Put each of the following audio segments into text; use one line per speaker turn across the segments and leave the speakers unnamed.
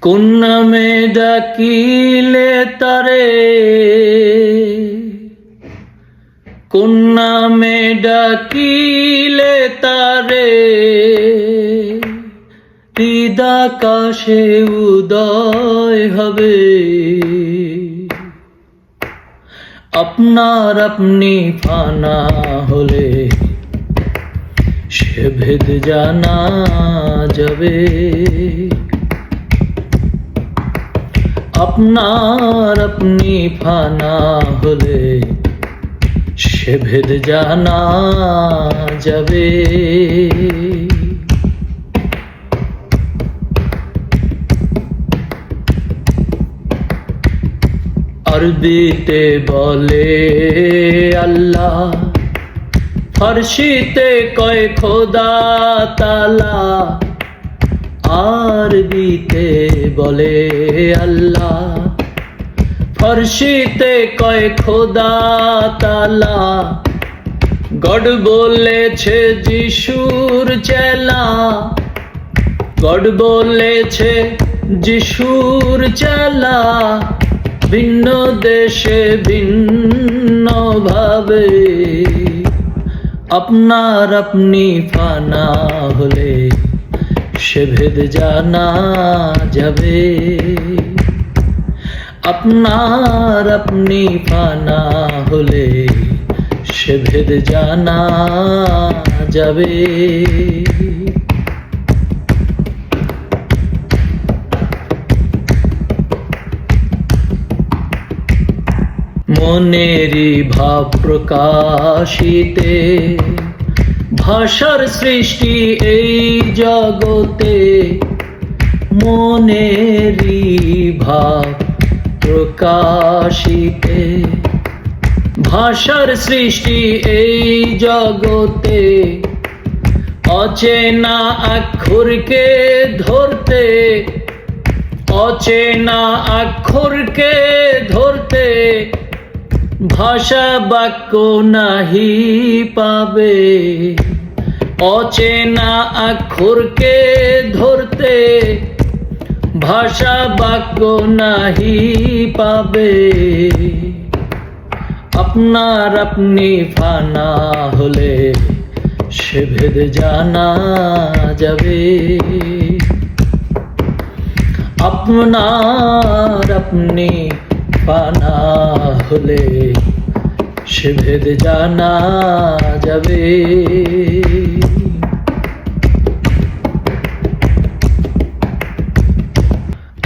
কোন নামে ডাকিলে তারে, কোন নামে ডাকিলে তারে, হৃদাকাশে উদয় হবে। আপনার আপনি ফানা হলে সে ভেদ জানা যাবে। আপনার আপনি ফানা হলে সে ভেদ জানা যাবে। আরবিতে বলে আল্লাহ, ফারসিতে কয় খোদা তাআলা। আরবিতে বলে আল্লাহ, ফারসিতে কয় খোদা তাআলা। গড বলেছে যিশুর চেলা, গড বলেছে যিশুর চেলা। ভিন্ন দেশে ভিন্ন ভাবে আপনার আপনি ফানা হলে সে ভেদ জানা যাবে। আপনার আপনি ফানা হলে সে ভেদ জানা যাবে। মনেরই ভাব প্রকাশিতে ভাষার সৃষ্টি এই জগতে। মনেরই ভাব প্রকাশিতে ভাষার সৃষ্টি এই জগতে। অচেনা অক্ষরকে ধরতে, অচেনা অক্ষরকে ধরতে ভাষা বাক্য নাহি পাবে। অচেনা অক্ষরকে ধরতে ভাষা বাক্য নাহি পাবে। আপনার আপনি ফানা হলে সে ভেদ জানা যাবে। আপনার আপনি ফানা হলে সে ভেদ জানা যাবে।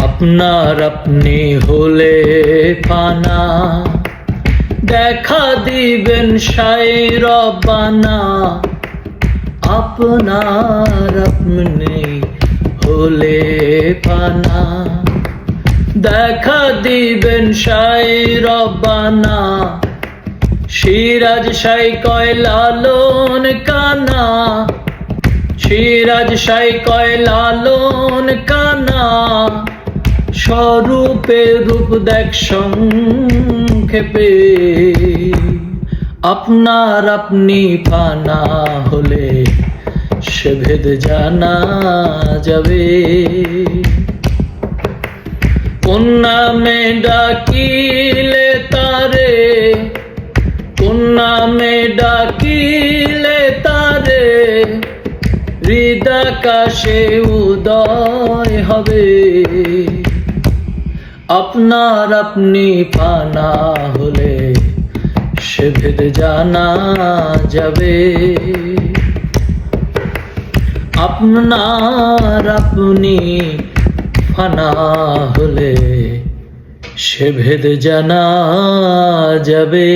আপনার আপনি হলে ফানা, দেখা দিবেন সাই রব্বানা। আপনার আপনি হলে ফানা, দেখা দিবেন সাই রব্বানা। সিরাজ সাই কয় লালন কানা, সিরাজ সাই কয় লালন কানা। স্বরূপে রূপ দেখ সংক্ষেপে আপনার আপনি ফানা হলে সে ভেদ জানা যাবে। কোন নামে ডাকিলে তারে, কোন নামে ডাকিলে তারে, হৃদাকাশে উদয় হবে। আপনার আপনি ফানা হলে সে ভেদ জানা যাবে। আপনার আপনি ফানা হলে সে ভেদ জানা যাবে।